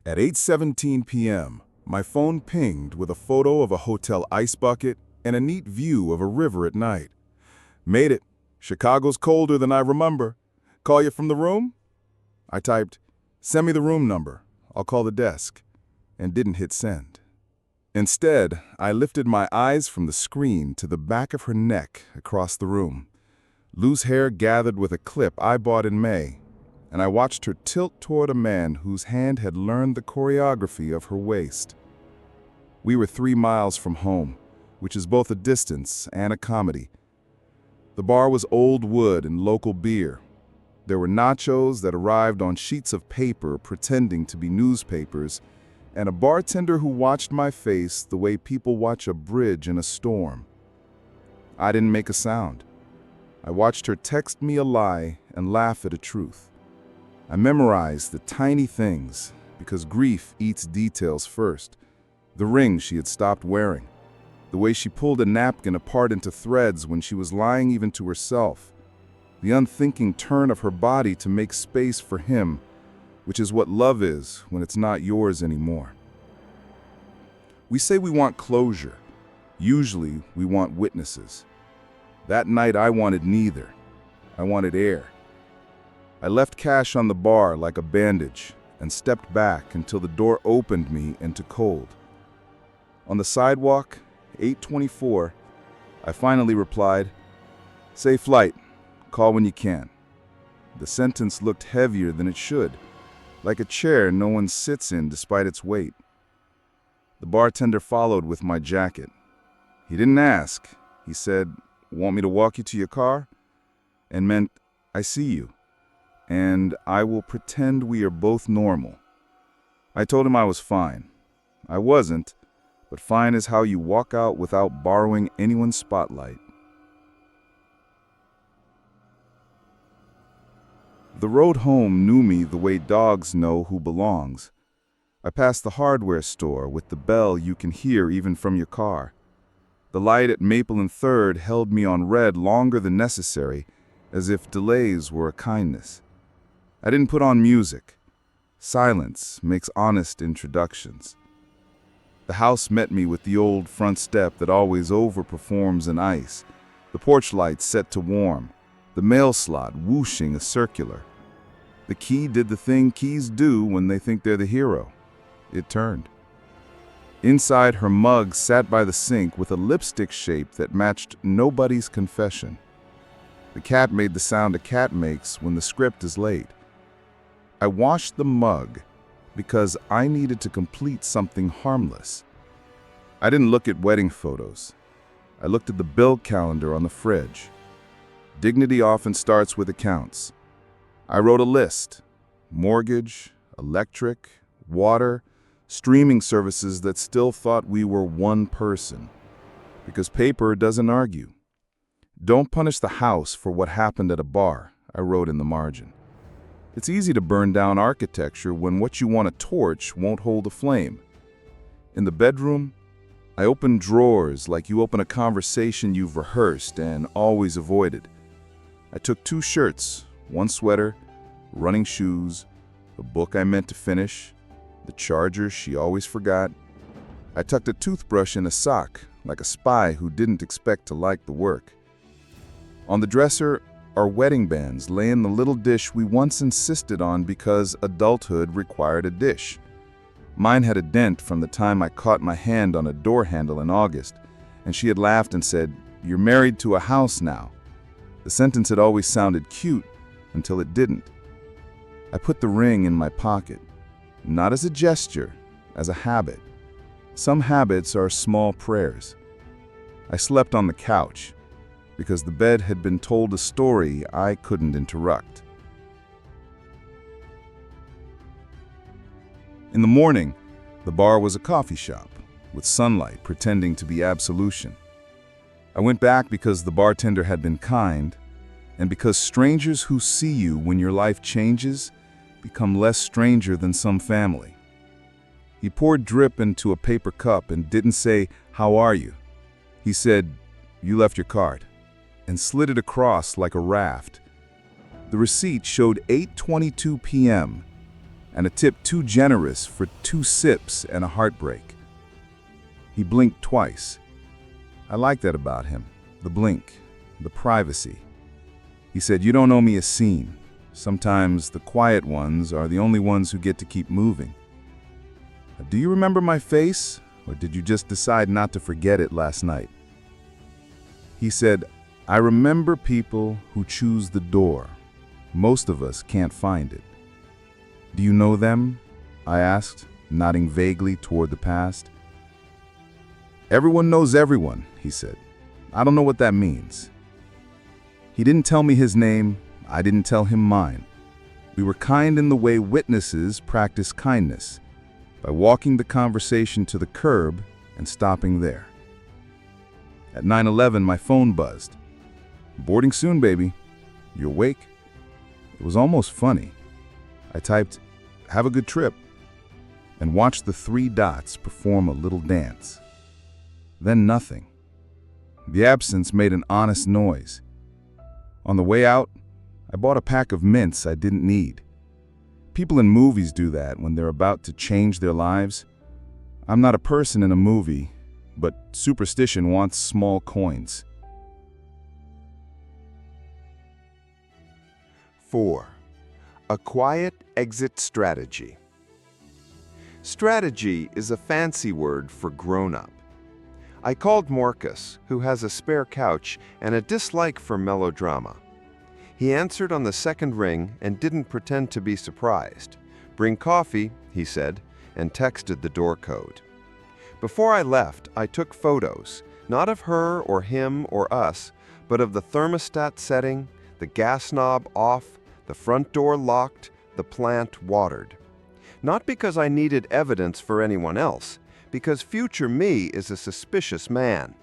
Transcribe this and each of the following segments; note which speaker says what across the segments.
Speaker 1: At 8:17 p.m., my phone pinged with a photo of a hotel ice bucket and a neat view of a river at night. Made it. Chicago's colder than I remember. Call you from the room? I typed, "Send me the room number. I'll call the desk," and didn't hit send. Instead, I lifted my eyes from the screen to the back of her neck across the room. Loose hair gathered with a clip I bought in May, and I watched her tilt toward a man whose hand had learned the choreography of her waist. We were 3 miles from home, which is both a distance and a comedy. The bar was old wood and local beer. There were nachos that arrived on sheets of paper pretending to be newspapers, and a bartender who watched my face the way people watch a bridge in a storm. I didn't make a sound. I watched her text me a lie and laugh at a truth. I memorized the tiny things because grief eats details first. The ring she had stopped wearing, the way she pulled a napkin apart into threads when she was lying even to herself, the unthinking turn of her body to make space for him, which is what love is when it's not yours anymore. We say we want closure. Usually, we want witnesses. That night, I wanted neither. I wanted air. I left cash on the bar like a bandage and stepped back until the door opened me into cold. On the sidewalk, 8:24, I finally replied, "Safe flight. Call when you can." The sentence looked heavier than it should, like a chair no one sits in despite its weight. The bartender followed with my jacket. He didn't ask. He said, "Want me to walk you to your car?" And meant, "I see you, and I will pretend we are both normal." I told him I was fine. I wasn't, but fine is how you walk out without borrowing anyone's spotlight. The road home knew me the way dogs know who belongs. I passed the hardware store with the bell you can hear even from your car. The light at Maple and 3rd held me on red longer than necessary, as if delays were a kindness. I didn't put on music. Silence makes honest introductions. The house met me with the old front step that always overperforms in ice, the porch lights set to warm, the mail slot whooshing a circular. The key did the thing keys do when they think they're the hero. It turned. Inside, her mug sat by the sink with a lipstick shape that matched nobody's confession. The cat made the sound a cat makes when the script is late. I washed the mug because I needed to complete something harmless. I didn't look at wedding photos. I looked at the bill calendar on the fridge. Dignity often starts with accounts. I wrote a list: mortgage, electric, water, streaming services that still thought we were one person. Because paper doesn't argue. Don't punish the house for what happened at a bar, I wrote in the margin. It's easy to burn down architecture when what you want to torch won't hold a flame. In the bedroom, I opened drawers like you open a conversation you've rehearsed and always avoided. I took 2 shirts, 1 sweater, running shoes, a book I meant to finish, the charger she always forgot. I tucked a toothbrush in a sock, like a spy who didn't expect to like the work. On the dresser, our wedding bands lay in the little dish we once insisted on because adulthood required a dish. Mine had a dent from the time I caught my hand on a door handle in August, and she had laughed and said, "You're married to a house now." The sentence had always sounded cute until it didn't. I put the ring in my pocket, not as a gesture, as a habit. Some habits are small prayers. I slept on the couch because the bed had been told a story I couldn't interrupt. In the morning, the bar was a coffee shop, with sunlight pretending to be absolution. I went back because the bartender had been kind, and because strangers who see you when your life changes become less stranger than some family. He poured drip into a paper cup and didn't say, "How are you?" He said, "You left your card," and slid it across like a raft. The receipt showed 8:22 p.m., and a tip too generous for 2 sips and a heartbreak. He blinked twice. I like that about him, the blink, the privacy. He said, "You don't owe me a scene. Sometimes the quiet ones are the only ones who get to keep moving." "Do you remember my face, or did you just decide not to forget it last night?" He said, "I remember people who choose the door. Most of us can't find it." "Do you know them?" I asked, nodding vaguely toward the past. "Everyone knows everyone," he said. "I don't know what that means." He didn't tell me his name. I didn't tell him mine. We were kind in the way witnesses practice kindness, by walking the conversation to the curb and stopping there. At 9:11, my phone buzzed. "Boarding soon, baby. You awake?" It was almost funny. I typed, "Have a good trip," and watched the 3 dots perform a little dance. Then nothing. The absence made an honest noise. On the way out, I bought a pack of mints I didn't need. People in movies do that when they're about to change their lives. I'm not a person in a movie, but superstition wants small coins.
Speaker 2: 4. A quiet exit strategy. Strategy is a fancy word for grown-up. I called Marcus, who has a spare couch and a dislike for melodrama. He answered on the second ring and didn't pretend to be surprised. "Bring coffee," he said, and texted the door code. Before I left, I took photos, not of her or him or us, but of the thermostat setting, the gas knob off, the front door locked, the plant watered. Not because I needed evidence for anyone else, because future me is a suspicious man.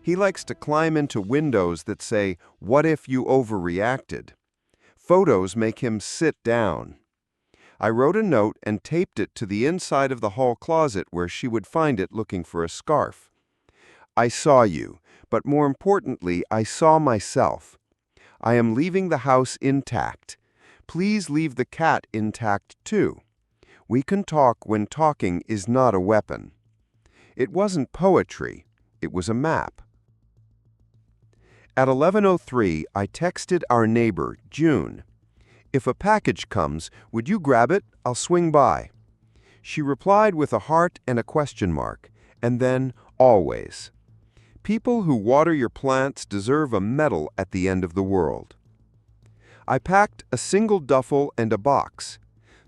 Speaker 2: He likes to climb into windows that say, "What if you overreacted?" Photos make him sit down. I wrote a note and taped it to the inside of the hall closet where she would find it looking for a scarf. "I saw you, but more importantly, I saw myself. I am leaving the house intact. Please leave the cat intact too. We can talk when talking is not a weapon." It wasn't poetry, it was a map. At 11:03, I texted our neighbor, June. "If a package comes, would you grab it? I'll swing by." She replied with a heart and a question mark, and then, "Always." People who water your plants deserve a medal at the end of the world. I packed a single duffel and a box.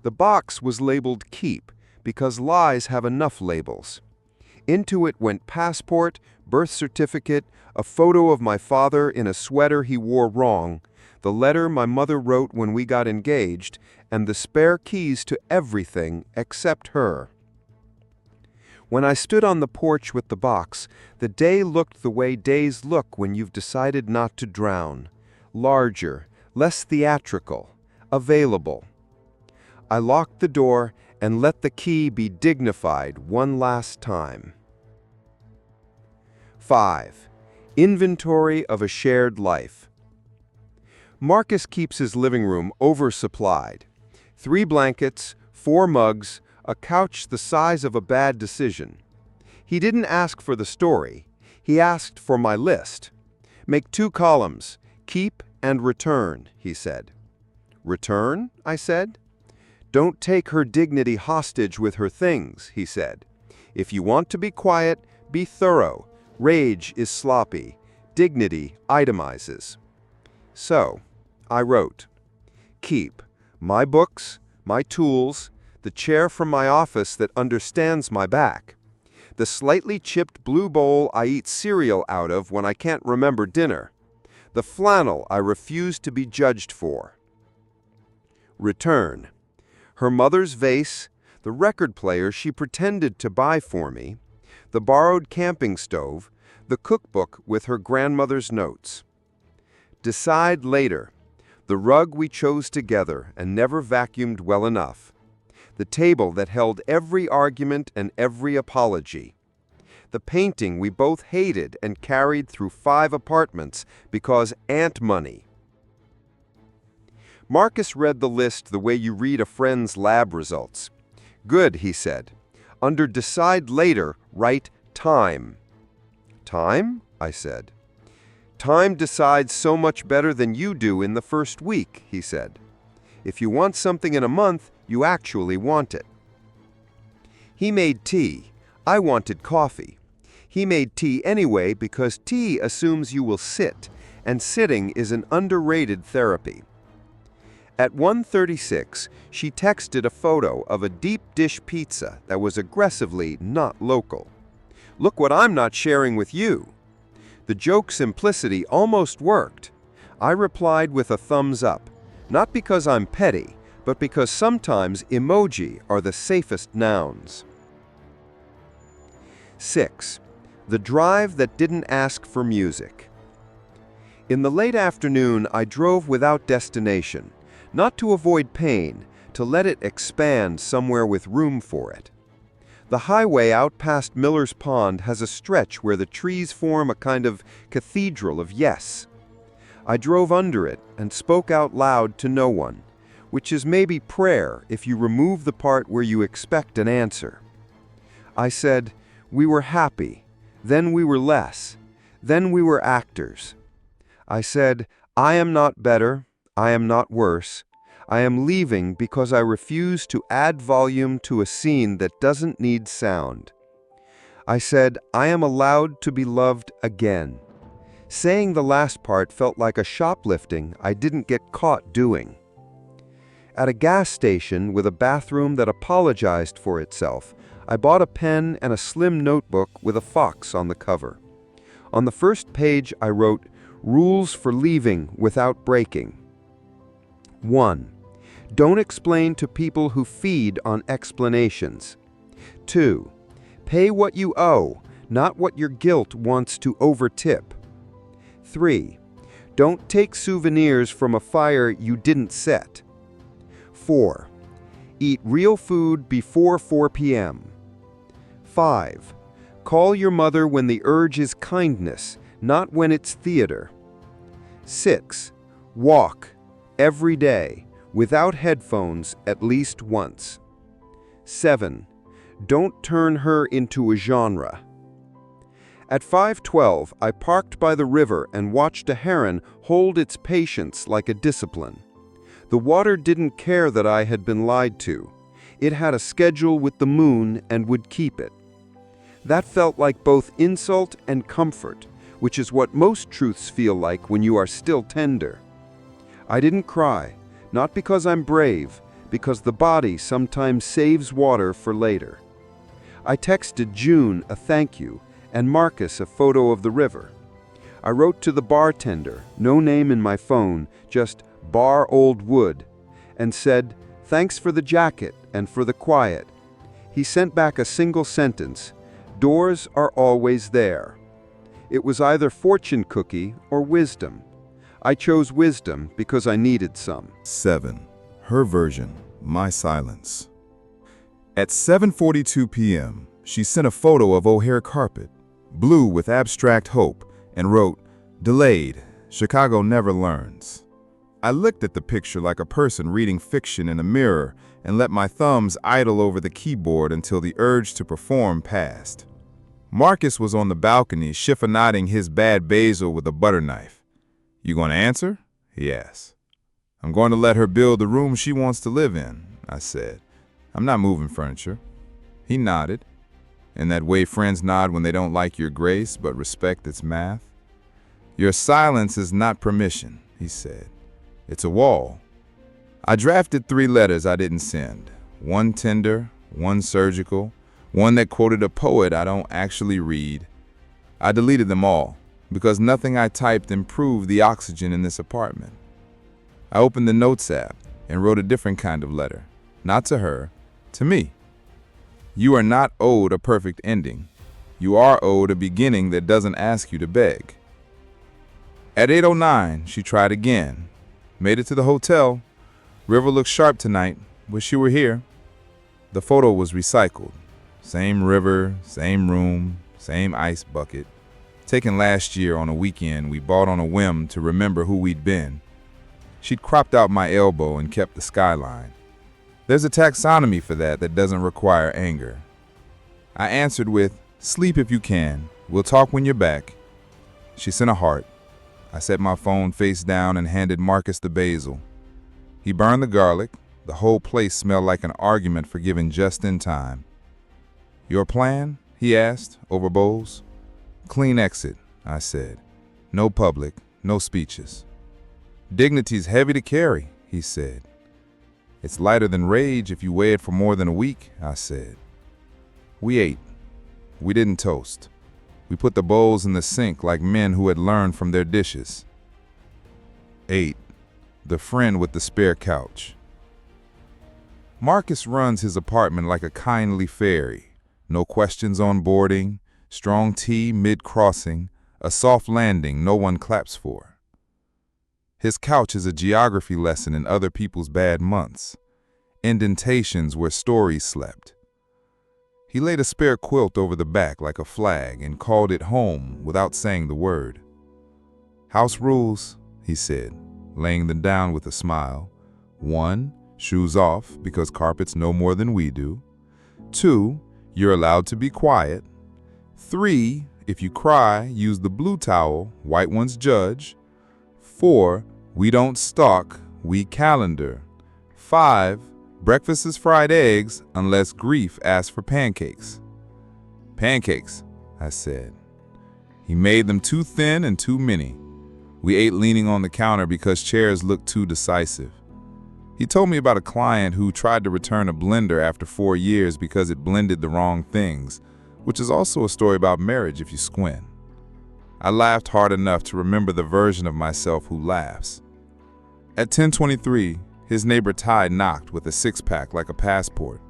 Speaker 2: The box was labeled Keep, because lies have enough labels. Into it went passport, birth certificate, a photo of my father in a sweater he wore wrong, the letter my mother wrote when we got engaged, and the spare keys to everything except her. When I stood on the porch with the box, the day looked the way days look when you've decided not to drown. Larger, less theatrical, available. I locked the door and let the key be dignified one last time. 5. Inventory of a shared life. Marcus keeps his living room oversupplied. 3 blankets, 4 mugs, a couch the size of a bad decision. He didn't ask for the story. He asked for my list. "Make 2 columns, keep and return," he said. "Return?" I said. "Don't take her dignity hostage with her things," he said. "If you want to be quiet, be thorough. Rage is sloppy. Dignity itemizes." So, I wrote, "Keep my books, my tools, the chair from my office that understands my back, the slightly chipped blue bowl I eat cereal out of when I can't remember dinner, the flannel I refuse to be judged for. Return her mother's vase, the record player she pretended to buy for me, the borrowed camping stove, the cookbook with her grandmother's notes. Decide later, the rug we chose together and never vacuumed well enough, the table that held every argument and every apology, the painting we both hated and carried through 5 apartments because ant money. Marcus read the list the way you read a friend's lab results. "Good," he said. "Under decide later, write time." "Time?" I said. "Time decides so much better than you do in the first week," he said. "If you want something in a month, you actually want it." He made tea. I wanted coffee. He made tea anyway because tea assumes you will sit, and sitting is an underrated therapy. At 1:36, she texted a photo of a deep dish pizza that was aggressively not local. "Look what I'm not sharing with you." The joke's simplicity almost worked. I replied with a thumbs up, not because I'm petty, but because sometimes emoji are the safest nouns. 6. The drive that didn't ask for music. In the late afternoon, I drove without destination, not to avoid pain, to let it expand somewhere with room for it. The highway out past Miller's Pond has a stretch where the trees form a kind of cathedral of yes. I drove under it and spoke out loud to no one, which is maybe prayer if you remove the part where you expect an answer. I said, "We were happy, then we were less, then we were actors." I said, "I am not better, I am not worse. I am leaving because I refuse to add volume to a scene that doesn't need sound." I said, "I am allowed to be loved again." Saying the last part felt like a shoplifting I didn't get caught doing. At a gas station with a bathroom that apologized for itself, I bought a pen and a slim notebook with a fox on the cover. On the first page I wrote, "Rules for leaving without breaking." 1. Don't explain to people who feed on explanations. 2. Pay what you owe, not what your guilt wants to overtip. 3. Don't take souvenirs from a fire you didn't set. 4. Eat real food before 4 p.m. 5. Call your mother when the urge is kindness, not when it's theater. 6. Walk, every day, without headphones at least once. 7. Don't turn her into a genre. At 5:12, I parked by the river and watched a heron hold its patience like a discipline. The water didn't care that I had been lied to. It had a schedule with the moon and would keep it. That felt like both insult and comfort, which is what most truths feel like when you are still tender. I didn't cry, not because I'm brave, because the body sometimes saves water for later. I texted June a thank you and Marcus a photo of the river. I wrote to the bartender, no name in my phone, just Bar Old Wood, and said, "Thanks for the jacket and for the quiet." He sent back a single sentence, "Doors are always there." It was either fortune cookie or wisdom. I chose wisdom because I needed some.
Speaker 1: 7. Her version, my silence. At 7:42 p.m., she sent a photo of O'Hare carpet, blue with abstract hope, and wrote, "Delayed, Chicago never learns." I looked at the picture like a person reading fiction in a mirror and let my thumbs idle over the keyboard until the urge to perform passed. Marcus was on the balcony chiffonading his bad basil with a butter knife. "You going to answer?" he asked. "I'm going to let her build the room she wants to live in," I said. "I'm not moving furniture." He nodded, in that way friends nod when they don't like your grace but respect its math. "Your silence is not permission," he said. "It's a wall." I drafted 3 letters I didn't send. One tender, one surgical, one that quoted a poet I don't actually read. I deleted them all, because nothing I typed improved the oxygen in this apartment. I opened the Notes app and wrote a different kind of letter, not to her, to me. You are not owed a perfect ending. You are owed a beginning that doesn't ask you to beg. At 8:09, she tried again. Made it to the hotel. "River looks sharp tonight. Wish you were here." The photo was recycled. Same river, same room, same ice bucket. Taken last year on a weekend we bought on a whim to remember who we'd been.
Speaker 3: She'd cropped out my elbow and kept the skyline. There's a taxonomy for that doesn't require anger. I answered with, "Sleep if you can. We'll talk when you're back." She sent a heart. I set my phone face down and handed Marcus the basil. He burned the garlic. The whole place smelled like an argument forgiven just in time. "Your plan?" he asked, over bowls. "Clean exit," I said. "No public, no speeches." "Dignity's heavy to carry," he said. "It's lighter than rage if you weigh it for more than a week," I said. We ate. We didn't toast. We put the bowls in the sink like men who had learned from their dishes. 8. The friend with the spare couch. Marcus runs his apartment like a kindly fairy. No questions on boarding, strong tea mid-crossing, a soft landing no one claps for. His couch is a geography lesson in other people's bad months, indentations where stories slept. He laid a spare quilt over the back like a flag and called it home without saying the word. "House rules," he said, laying them down with a smile. 1, shoes off because carpets know more than we do. 2, you're allowed to be quiet. 3, if you cry, use the blue towel, white ones judge. 4, we don't stalk, we calendar. 5, breakfast is fried eggs unless grief asks for pancakes. "Pancakes," I said. He made them too thin and too many. We ate leaning on the counter because chairs looked too decisive. He told me about a client who tried to return a blender after 4 years because it blended the wrong things, which is also a story about marriage if you squint. I laughed hard enough to remember the version of myself who laughs. At 10:23, his neighbor Ty knocked with a six-pack like a passport.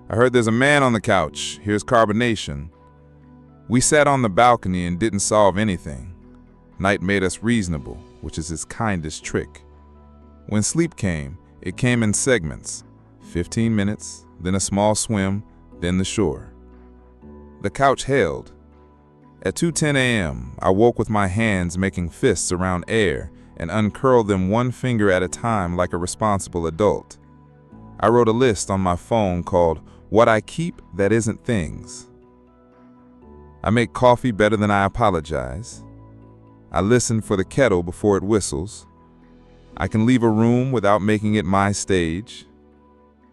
Speaker 3: "I heard there's a man on the couch. Here's carbonation." We sat on the balcony and didn't solve anything. Night made us reasonable, which is his kindest trick. When sleep came, it came in segments. 15 minutes, then a small swim, then the shore. The couch held. At 2:10 a.m., I woke with my hands making fists around air and uncurled them one finger at a time like a responsible adult. I wrote a list on my phone called "What I Keep That Isn't Things." I make coffee better than I apologize. I listen for the kettle before it whistles. I can leave a room without making it my stage.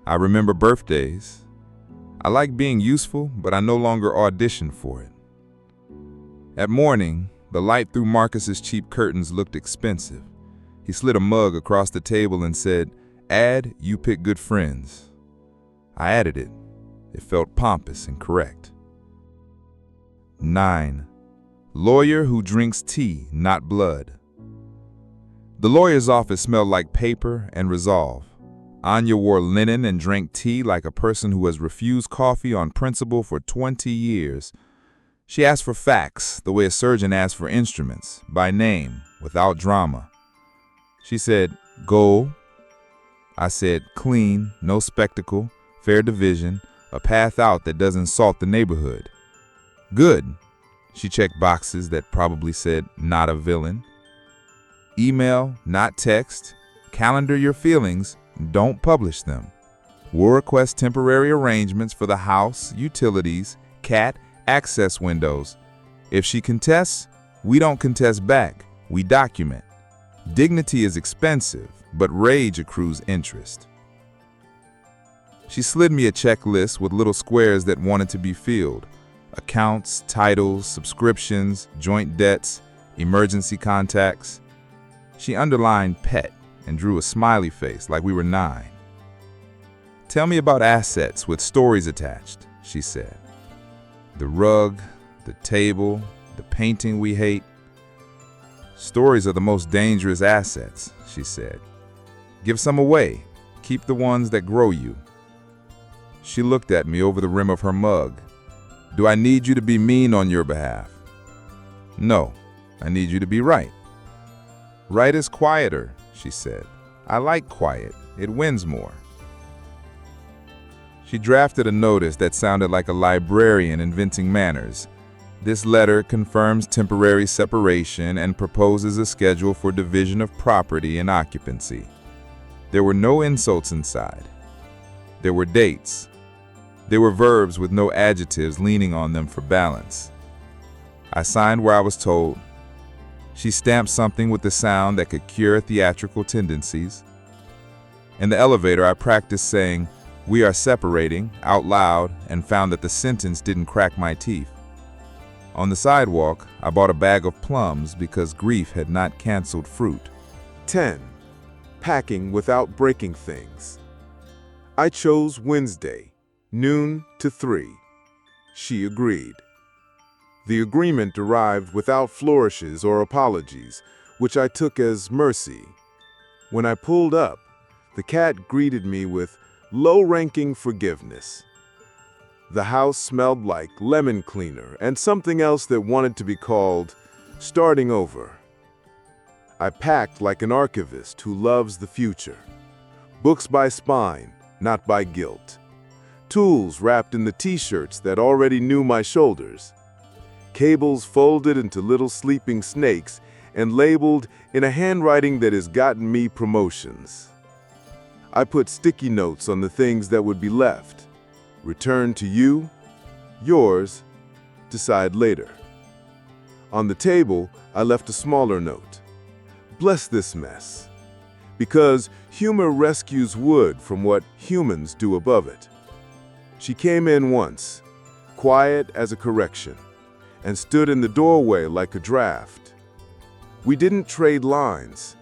Speaker 3: I remember birthdays. I like being useful, but I no longer audition for it. At morning, the light through Marcus's cheap curtains looked expensive. He slid a mug across the table and said, "Add, you pick good friends." I added it. It felt pompous and correct. 9. Lawyer who drinks tea, not blood. The lawyer's office smelled like paper and resolve. Anya wore linen and drank tea like a person who has refused coffee on principle for 20 years. She asked for facts the way a surgeon asks for instruments, by name, without drama. She said, "Goal." I said, "Clean, no spectacle, fair division, a path out that doesn't salt the neighborhood." "Good." She checked boxes that probably said, "Not a villain." Email, not text. Calendar your feelings, don't publish them. We'll request temporary arrangements for the house, utilities, cat, access windows. If she contests, we don't contest back, we document. Dignity is expensive, but rage accrues interest. She slid me a checklist with little squares that wanted to be filled. Accounts, titles, subscriptions, joint debts, emergency contacts. She underlined pet and drew a smiley face like we were 9. "Tell me about assets with stories attached," she said. "The rug, the table, the painting we hate." "Stories are the most dangerous assets," she said. "Give some away. Keep the ones that grow you." She looked at me over the rim of her mug. "Do I need you to be mean on your behalf?" "No, I need you to be right." "Right is quieter," she said. "I like quiet. It wins more." She drafted a notice that sounded like a librarian inventing manners. "This letter confirms temporary separation and proposes a schedule for division of property and occupancy." There were no insults inside. There were dates. There were verbs with no adjectives leaning on them for balance. I signed where I was told. She stamped something with the sound that could cure theatrical tendencies. In the elevator, I practiced saying, "We are separating," out loud, and found that the sentence didn't crack my teeth. On the sidewalk, I bought a bag of plums because grief had not canceled fruit.
Speaker 1: 10. Packing without breaking things. I chose Wednesday, noon to 3. She agreed. The agreement arrived without flourishes or apologies, which I took as mercy. When I pulled up, the cat greeted me with low-ranking forgiveness. The house smelled like lemon cleaner and something else that wanted to be called starting over. I packed like an archivist who loves the future. Books by spine, not by guilt. Tools wrapped in the t-shirts that already knew my shoulders. Cables folded into little sleeping snakes and labeled in a handwriting that has gotten me promotions. I put sticky notes on the things that would be left. Return to you, yours, decide later. On the table, I left a smaller note. Bless this mess. Because humor rescues wood from what humans do above it. She came in once, quiet as a correction, and stood in the doorway like a draft. We didn't trade lines.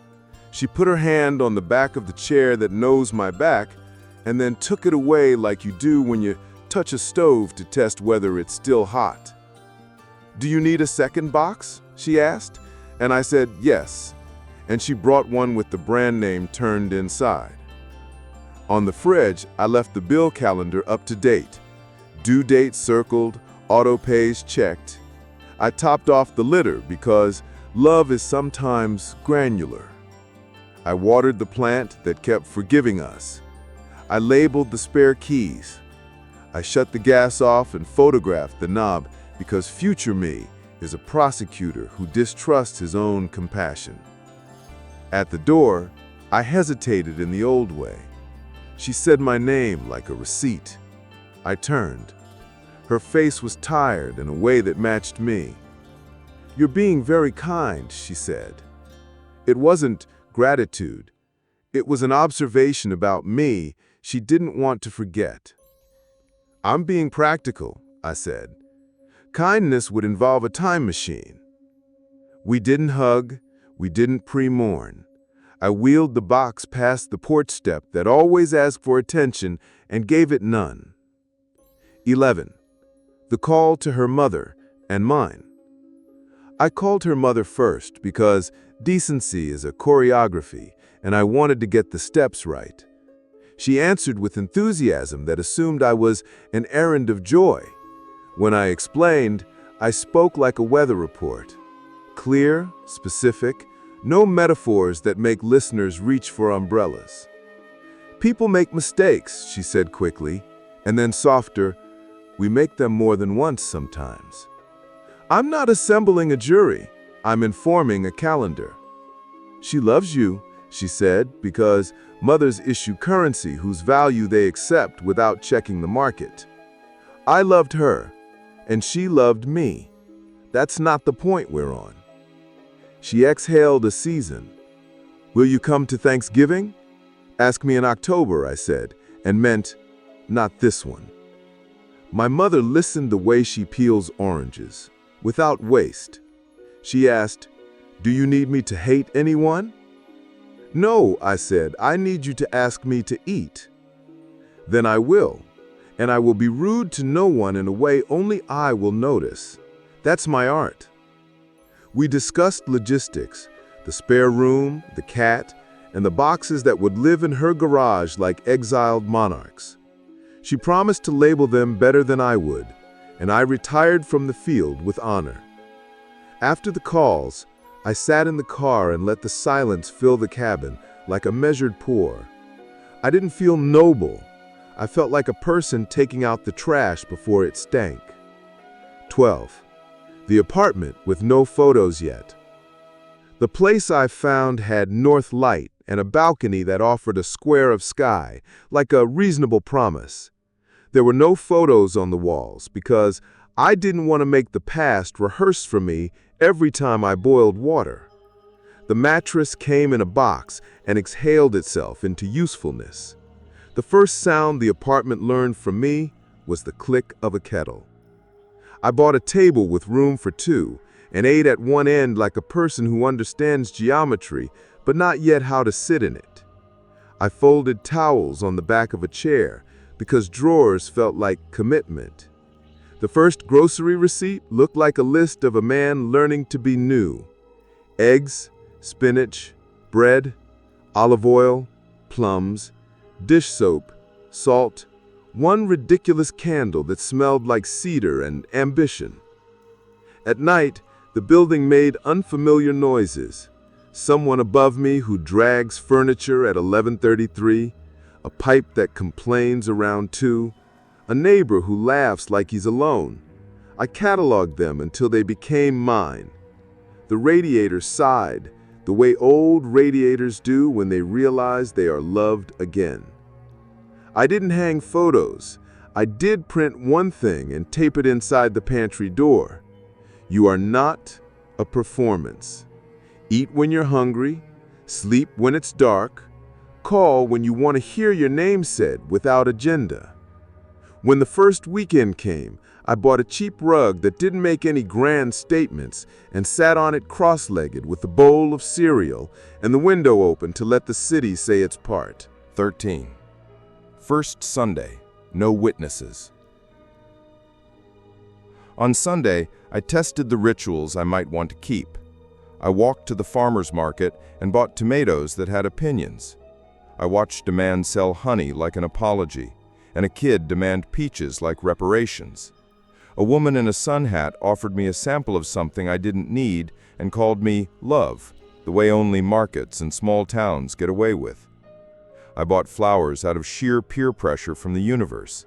Speaker 1: She put her hand on the back of the chair that knows my back and then took it away like you do when you touch a stove to test whether it's still hot. "Do you need a second box?" she asked, and I said yes, and she brought one with the brand name turned inside. On the fridge, I left the bill calendar up to date. Due date circled, auto pays checked. I topped off the litter because love is sometimes granular. I watered the plant that kept forgiving us. I labeled the spare keys. I shut the gas off and photographed the knob because future me is a prosecutor who distrusts his own compassion. At the door, I hesitated in the old way. She said my name like a receipt. I turned. Her face was tired in a way that matched me. "You're being very kind," she said. It wasn't gratitude. It was an observation about me she didn't want to forget. "I'm being practical," I said. "Kindness would involve a time machine." We didn't hug. We didn't pre-mourn. I wheeled the box past the porch step that always asked for attention and gave it none. 11. The call to her mother and mine. I called her mother first because decency is a choreography and I wanted to get the steps right. She answered with enthusiasm that assumed I was an errand of joy. When I explained, I spoke like a weather report. Clear, specific, no metaphors that make listeners reach for umbrellas. "People make mistakes," she said quickly, and then softer, "We make them more than once sometimes." "I'm not assembling a jury. I'm informing a calendar." "She loves you," she said, because mothers issue currency whose value they accept without checking the market. I loved her, and she loved me. That's not the point we're on. She exhaled a season. "Will you come to Thanksgiving?" "Ask me in October," I said, and meant, not this one. My mother listened the way she peels oranges, without waste. She asked, "Do you need me to hate anyone?" "No," I said, "I need you to ask me to eat." "Then I will, and I will be rude to no one in a way only I will notice. That's my art." We discussed logistics, the spare room, the cat, and the boxes that would live in her garage like exiled monarchs. She promised to label them better than I would, and I retired from the field with honor. After the calls, I sat in the car and let the silence fill the cabin like a measured pour. I didn't feel noble. I felt like a person taking out the trash before it stank. 12. The apartment with no photos yet.
Speaker 4: The place I found had north light and a balcony that offered a square of sky, like a reasonable promise. There were no photos on the walls because I didn't want to make the past rehearse for me every time I boiled water. The mattress came in a box and exhaled itself into usefulness. The first sound the apartment learned from me was the click of a kettle. I bought a table with room for two and ate at one end like a person who understands geometry but not yet how to sit in it. I folded towels on the back of a chair because drawers felt like commitment. The first grocery receipt looked like a list of a man learning to be new. Eggs, spinach, bread, olive oil, plums, dish soap, salt, one ridiculous candle that smelled like cedar and ambition. At night, the building made unfamiliar noises. Someone above me who drags furniture at 11:33, a pipe that complains around 2, a neighbor who laughs like he's alone. I cataloged them until they became mine. The radiator sighed, the way old radiators do when they realize they are loved again. I didn't hang photos. I did print one thing and tape it inside the pantry door. You are not a performance. Eat when you're hungry, sleep when it's dark, call when you want to hear your name said without agenda. When the first weekend came, I bought a cheap rug that didn't make any grand statements and sat on it cross-legged with a bowl of cereal and the window open to let the city say its part.
Speaker 2: 13. First Sunday, no witnesses. On Sunday, I tested the rituals I might want to keep. I walked to the farmer's market and bought tomatoes that had opinions. I watched a man sell honey like an apology, and a kid demand peaches like reparations. A woman in a sun hat offered me a sample of something I didn't need and called me love, the way only markets and small towns get away with. I bought flowers out of sheer peer pressure from the universe.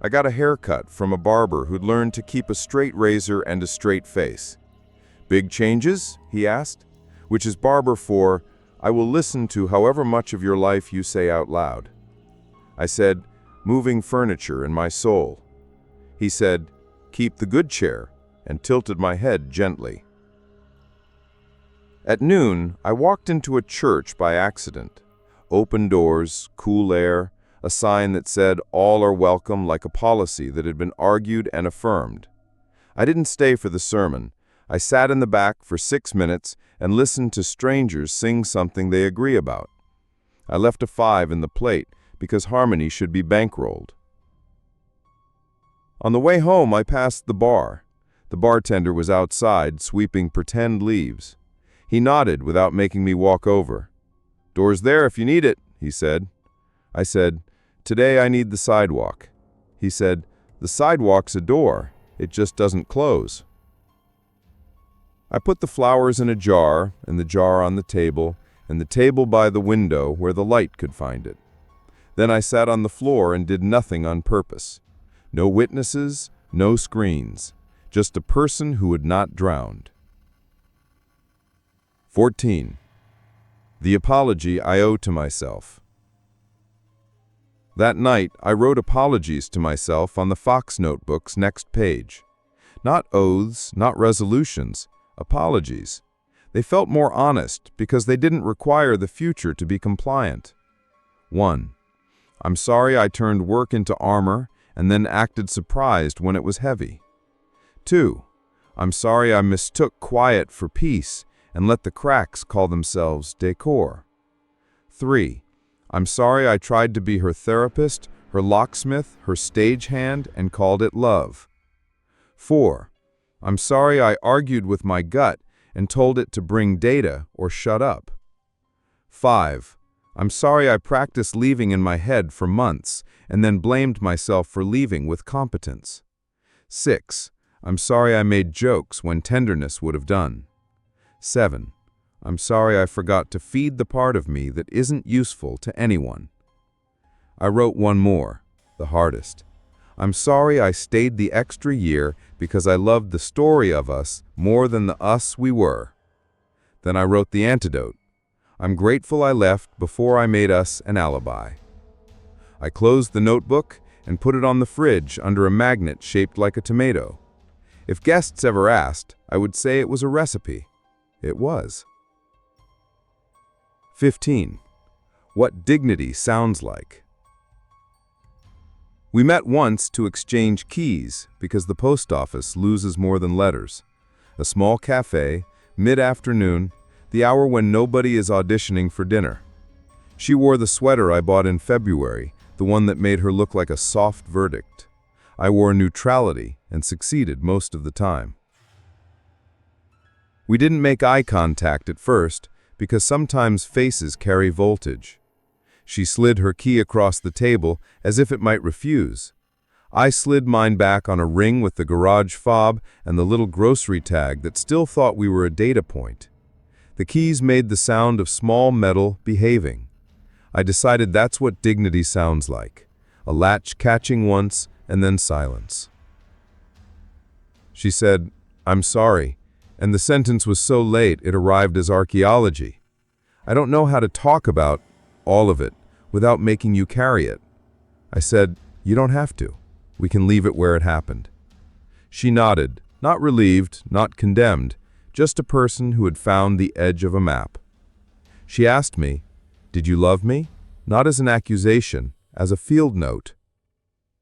Speaker 2: I got a haircut from a barber who'd learned to keep a straight razor and a straight face. Big changes? He asked, which is barber for, I will listen to however much of your life you say out loud. I said, moving furniture in my soul. He said, keep the good chair, and tilted my head gently. At noon, I walked into a church by accident. Open doors, cool air, a sign that said all are welcome like a policy that had been argued and affirmed. I didn't stay for the sermon. I sat in the back for 6 minutes and listened to strangers sing something they agree about. I left a 5 in the plate because harmony should be bankrolled. On the way home, I passed the bar. The bartender was outside sweeping pretend leaves. He nodded without making me walk over. Door's there if you need it, he said. I said, today I need the sidewalk. He said, the sidewalk's a door. It just doesn't close. I put the flowers in a jar, and the jar on the table, and the table by the window where the light could find it. Then I sat on the floor and did nothing on purpose. No witnesses, no screens, just a person who had not drowned. 14. The apology I owe to myself. That night, I wrote apologies to myself on the Fox notebook's next page. Not oaths, not resolutions, apologies. They felt more honest because they didn't require the future to be compliant. 1. I'm sorry I turned work into armor and then acted surprised when it was heavy. 2. I'm sorry I mistook quiet for peace and let the cracks call themselves decor. 3. I'm sorry I tried to be her therapist, her locksmith, her stagehand, and called it love. 4. I'm sorry I argued with my gut and told it to bring data or shut up. 5. I'm sorry I practiced leaving in my head for months and then blamed myself for leaving with competence. 6. I'm sorry I made jokes when tenderness would have done. 7. I'm sorry I forgot to feed the part of me that isn't useful to anyone. I wrote one more, the hardest. I'm sorry I stayed the extra year
Speaker 3: because I loved the story of us more than the us we were. Then I wrote the antidote. I'm grateful I left before I made us an alibi. I closed the notebook and put it on the fridge under a magnet shaped like a tomato. If guests ever asked, I would say it was a recipe. It was. 15. What dignity sounds like. We met once to exchange keys because the post office loses more than letters. A small cafe, mid-afternoon, the hour when nobody is auditioning for dinner. She wore the sweater I bought in February, the one that made her look like a soft verdict. I wore neutrality and succeeded most of the time. We didn't make eye contact at first because sometimes faces carry voltage. She slid her key across the table as if it might refuse. I slid mine back on a ring with the garage fob and the little grocery tag that still thought we were a data point. The keys made the sound of small metal behaving. I decided that's what dignity sounds like. A latch catching once and then silence. She said, "I'm sorry," and the sentence was so late it arrived as archaeology. I don't know how to talk about all of it without making you carry it. I said, "You don't have to. We can leave it where it happened." She nodded, not relieved, not condemned, just a person who had found the edge of a map. She asked me, "Did you love me?" Not as an accusation, as a field note.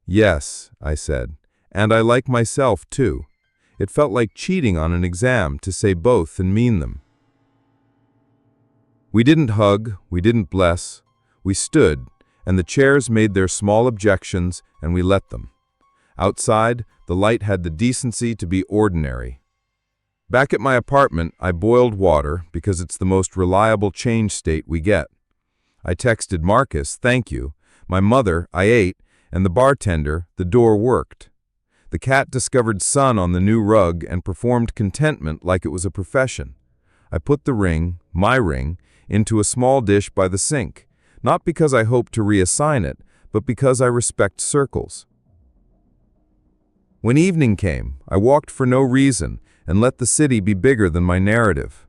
Speaker 3: "Yes," I said, "and I like myself too." It felt like cheating on an exam to say both and mean them. We didn't hug, we didn't bless. We stood, and the chairs made their small objections, and we let them. Outside, the light had the decency to be ordinary. Back at my apartment, I boiled water because it's the most reliable change state we get. I texted Marcus, "Thank you," my mother, "I ate," and the bartender, "The door worked." The cat discovered sun on the new rug and performed contentment like it was a profession. I put the ring, my ring, into a small dish by the sink, not because I hope to reassign it, but because I respect circles. When evening came, I walked for no reason and let the city be bigger than my narrative.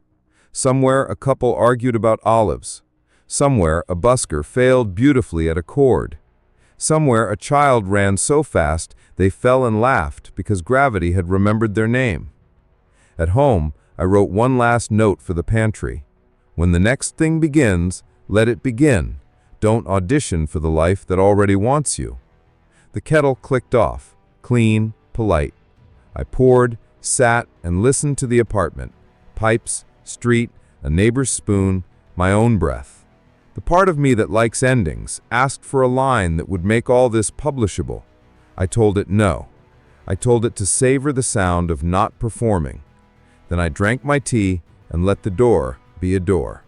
Speaker 3: Somewhere a couple argued about olives. Somewhere a busker failed beautifully at a chord. Somewhere a child ran so fast they fell and laughed because gravity had remembered their name. At home, I wrote one last note for the pantry. When the next thing begins, let it begin. Don't audition for the life that already wants you. The kettle clicked off, clean, polite. I poured, sat, and listened to the apartment. Pipes, street, a neighbor's spoon, my own breath. The part of me that likes endings asked for a line that would make all this publishable. I told it no. I told it to savor the sound of not performing. Then I drank my tea and let the door be a door.